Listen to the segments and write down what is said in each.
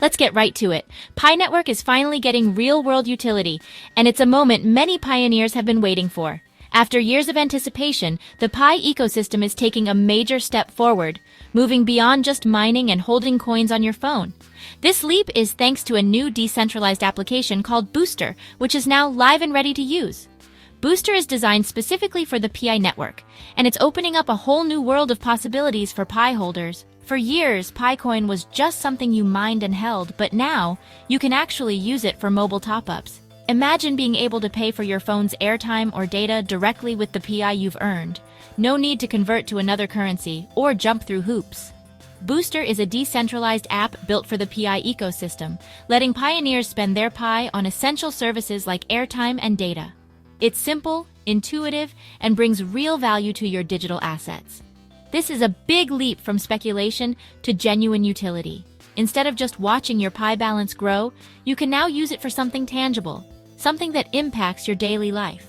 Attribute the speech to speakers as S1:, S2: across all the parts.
S1: Let's get right to it. Pi Network is finally getting real-world utility, and it's a moment many pioneers have been waiting for. After years of anticipation, the Pi ecosystem is taking a major step forward, moving beyond just mining and holding coins on your phone. This leap is thanks to a new decentralized application called Boostr, which is now live and ready to use. Boostr is designed specifically for the Pi network, and it's opening up a whole new world of possibilities for Pi holders. For years, PiCoin was just something you mined and held, but now you can actually use it for mobile top-ups. Imagine being able to pay for your phone's airtime or data directly with the Pi you've earned. No need to convert to another currency or jump through hoops. Boostr is a decentralized app built for the Pi ecosystem, letting pioneers spend their Pi on essential services like airtime and data. It's simple, intuitive, and brings real value to your digital assets. This is a big leap from speculation to genuine utility. Instead of just watching your Pi balance grow, you can now use it for something tangible, something that impacts your daily life.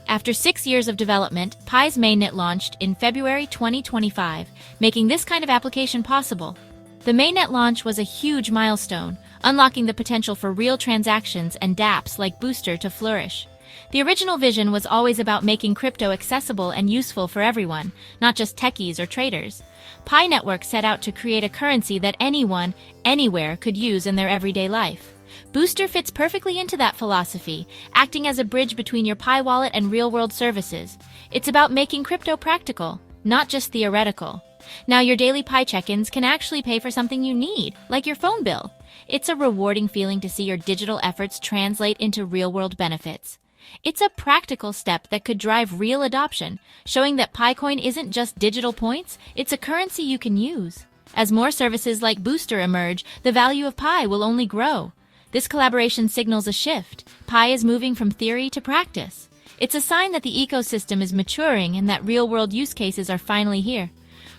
S1: After 6 years of development, Pi's mainnet launched in February 2025, making this kind of application possible. The mainnet launch was a huge milestone, unlocking the potential for real transactions and dApps like Boostr to flourish. The original vision was always about making crypto accessible and useful for everyone, not just techies or traders. Pi Network set out to create a currency that anyone, anywhere could use in their everyday life. Boostr fits perfectly into that philosophy, acting as a bridge between your Pi wallet and real-world services. It's about making crypto practical, not just theoretical. Now your daily Pi check-ins can actually pay for something you need, like your phone bill. It's a rewarding feeling to see your digital efforts translate into real-world benefits. It's a practical step that could drive real adoption, showing that PiCoin isn't just digital points, it's a currency you can use. As more services like Boostr emerge, the value of Pi will only grow. This collaboration signals a shift. Pi is moving from theory to practice. It's a sign that the ecosystem is maturing and that real-world use cases are finally here.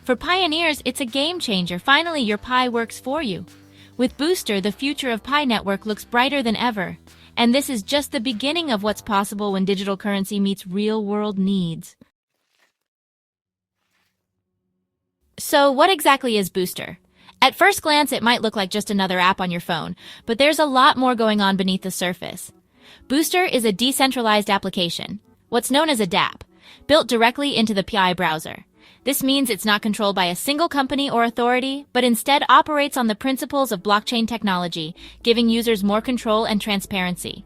S1: For pioneers, it's a game changer. Finally, your Pi works for you. With Boostr, the future of Pi Network looks brighter than ever. And this is just the beginning of what's possible when digital currency meets real-world needs. So what exactly is Boostr? At first glance, it might look like just another app on your phone, but there's a lot more going on beneath the surface. Boostr is a decentralized application, what's known as a dApp, built directly into the Pi browser. This means it's not controlled by a single company or authority, but instead operates on the principles of blockchain technology, giving users more control and transparency.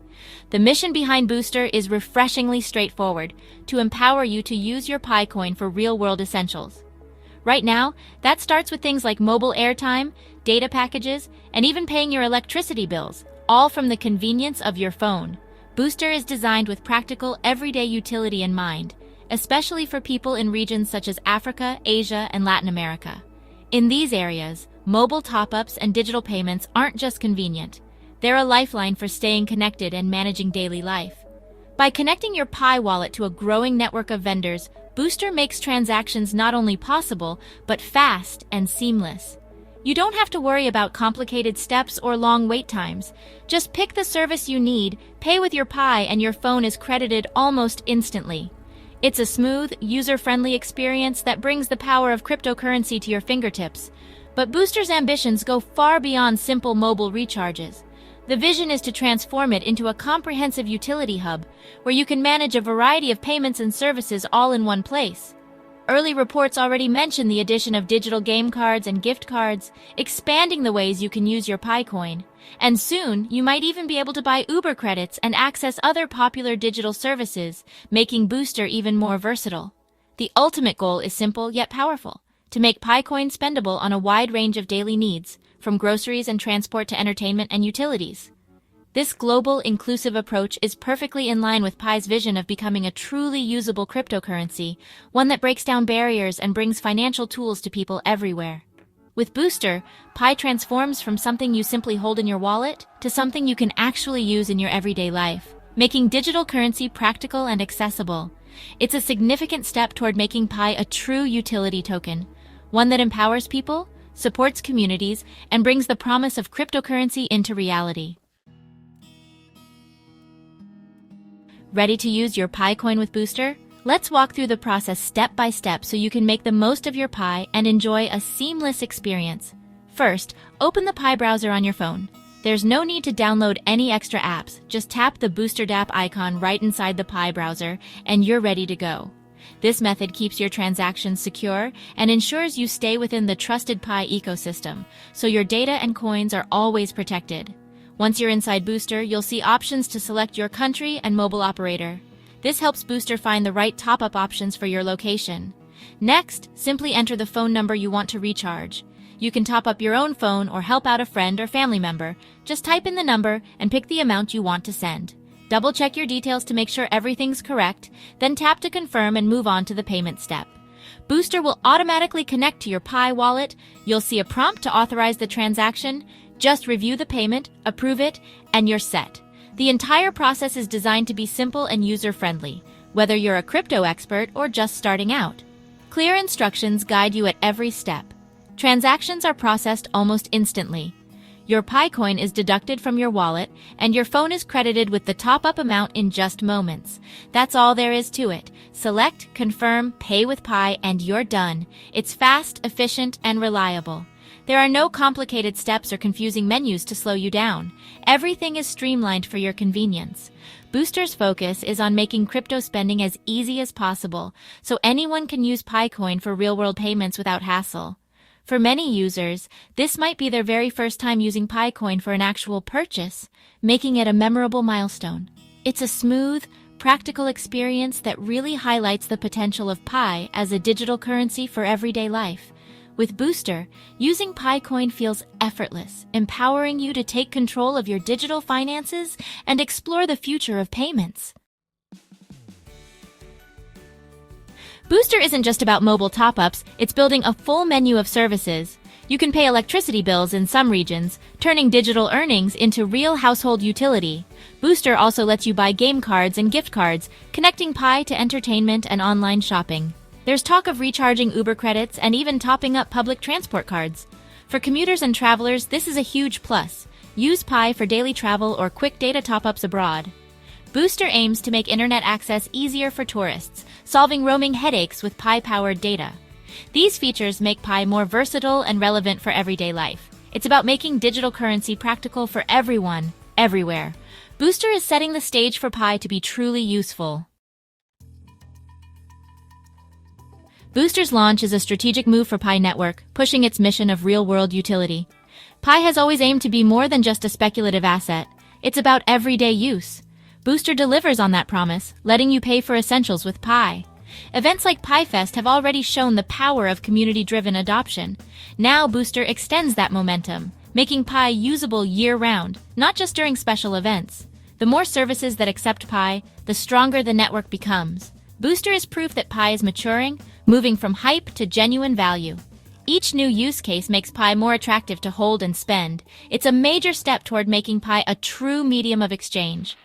S1: The mission behind Boostr is refreshingly straightforward, to empower you to use your PiCoin for real-world essentials. Right now, that starts with things like mobile airtime, data packages, and even paying your electricity bills, all from the convenience of your phone. Boostr is designed with practical, everyday utility in mind, especially for people in regions such as Africa, Asia, and Latin America. In these areas, mobile top-ups and digital payments aren't just convenient. They're a lifeline for staying connected and managing daily life. By connecting your Pi wallet to a growing network of vendors, Boostr makes transactions not only possible, but fast and seamless. You don't have to worry about complicated steps or long wait times. Just pick the service you need, pay with your Pi, and your phone is credited almost instantly. It's a smooth, user-friendly experience that brings the power of cryptocurrency to your fingertips. But Boostr's ambitions go far beyond simple mobile recharges. The vision is to transform it into a comprehensive utility hub, where you can manage a variety of payments and services all in one place. Early reports already mention the addition of digital game cards and gift cards, expanding the ways you can use your PiCoin. And soon, you might even be able to buy Uber credits and access other popular digital services, making Boostr even more versatile. The ultimate goal is simple yet powerful: to make PiCoin spendable on a wide range of daily needs, from groceries and transport to entertainment and utilities. This global, inclusive approach is perfectly in line with Pi's vision of becoming a truly usable cryptocurrency, one that breaks down barriers and brings financial tools to people everywhere. With Boostr, Pi transforms from something you simply hold in your wallet to something you can actually use in your everyday life, making digital currency practical and accessible. It's a significant step toward making Pi a true utility token, one that empowers people, supports communities, and brings the promise of cryptocurrency into reality. Ready to use your PiCoin with Boostr? Let's walk through the process step by step so you can make the most of your Pi and enjoy a seamless experience. First, open the Pi browser on your phone. There's no need to download any extra apps. Just tap the Boostr app icon right inside the Pi browser, and you're ready to go. This method keeps your transactions secure and ensures you stay within the trusted Pi ecosystem, so your data and coins are always protected. Once you're inside Boostr, you'll see options to select your country and mobile operator. This helps Boostr find the right top-up options for your location. Next, simply enter the phone number you want to recharge. You can top up your own phone or help out a friend or family member. Just type in the number and pick the amount you want to send. Double-check your details to make sure everything's correct, then tap to confirm and move on to the payment step. Boostr will automatically connect to your Pi wallet. You'll see a prompt to authorize the transaction. Just review the payment, approve it, and you're set. The entire process is designed to be simple and user-friendly, whether you're a crypto expert or just starting out. Clear instructions guide you at every step. Transactions are processed almost instantly. Your Pi coin is deducted from your wallet, and your phone is credited with the top-up amount in just moments. That's all there is to it. Select, confirm, pay with Pi, and you're done. It's fast, efficient, and reliable. There are no complicated steps or confusing menus to slow you down. Everything is streamlined for your convenience. Boostr's focus is on making crypto spending as easy as possible, so anyone can use Pi coin for real-world payments without hassle. For many users, this might be their very first time using Pi coin for an actual purchase, making it a memorable milestone. It's a smooth, practical experience that really highlights the potential of Pi as a digital currency for everyday life. With Boostr, using Pi coin feels effortless, empowering you to take control of your digital finances and explore the future of payments. Boostr isn't just about mobile top-ups, it's building a full menu of services. You can pay electricity bills in some regions, turning digital earnings into real household utility. Boostr also lets you buy game cards and gift cards, connecting Pi to entertainment and online shopping. There's talk of recharging Uber credits and even topping up public transport cards. For commuters and travelers, this is a huge plus. Use Pi for daily travel or quick data top-ups abroad. Boostr aims to make internet access easier for tourists, solving roaming headaches with Pi-powered data. These features make Pi more versatile and relevant for everyday life. It's about making digital currency practical for everyone, everywhere. Boostr is setting the stage for Pi to be truly useful. Boostr's launch is a strategic move for Pi Network, pushing its mission of real-world utility. Pi has always aimed to be more than just a speculative asset. It's about everyday use. Boostr delivers on that promise, letting you pay for essentials with Pi. Events like PiFest have already shown the power of community-driven adoption. Now Boostr extends that momentum, making Pi usable year-round, not just during special events. The more services that accept Pi, the stronger the network becomes. Boostr is proof that Pi is maturing, moving from hype to genuine value. Each new use case makes Pi more attractive to hold and spend. It's a major step toward making Pi a true medium of exchange.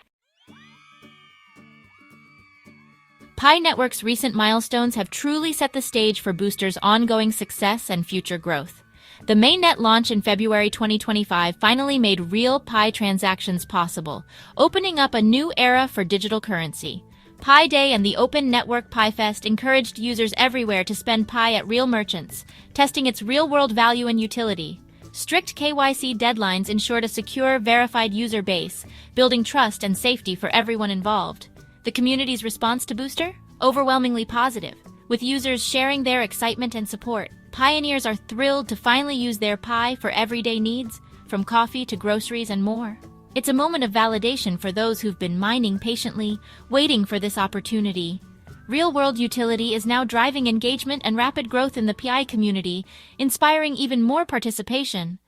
S1: Pi Network's recent milestones have truly set the stage for Boostr's ongoing success and future growth. The mainnet launch in February 2025 finally made real Pi transactions possible, opening up a new era for digital currency. Pi Day and the Open Network PiFest encouraged users everywhere to spend Pi at real merchants, testing its real-world value and utility. Strict KYC deadlines ensured a secure, verified user base, building trust and safety for everyone involved. The community's response to Boostr? Overwhelmingly positive. With users sharing their excitement and support, pioneers are thrilled to finally use their Pi for everyday needs, from coffee to groceries and more. It's a moment of validation for those who've been mining patiently, waiting for this opportunity. Real-world utility is now driving engagement and rapid growth in the Pi community, inspiring even more participation.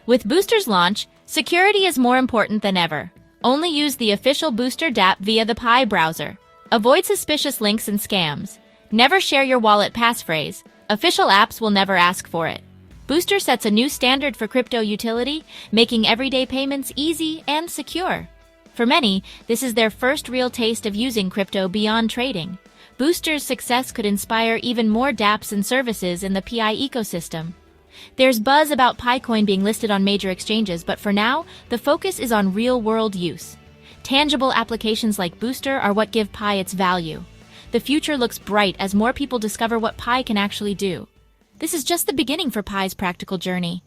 S1: With Boostr's launch, security is more important than ever. Only use the official Boostr app via the Pi browser. Avoid suspicious links and scams. Never share your wallet passphrase. Official apps will never ask for it. Boostr sets a new standard for crypto utility, making everyday payments easy and secure. For many, this is their first real taste of using crypto beyond trading. Boostr's success could inspire even more dApps and services in the Pi ecosystem. There's buzz about Pi coin being listed on major exchanges, but for now, the focus is on real-world use. Tangible applications like Boostr are what give Pi its value. The future looks bright as more people discover what Pi can actually do. This is just the beginning for Pi's practical journey.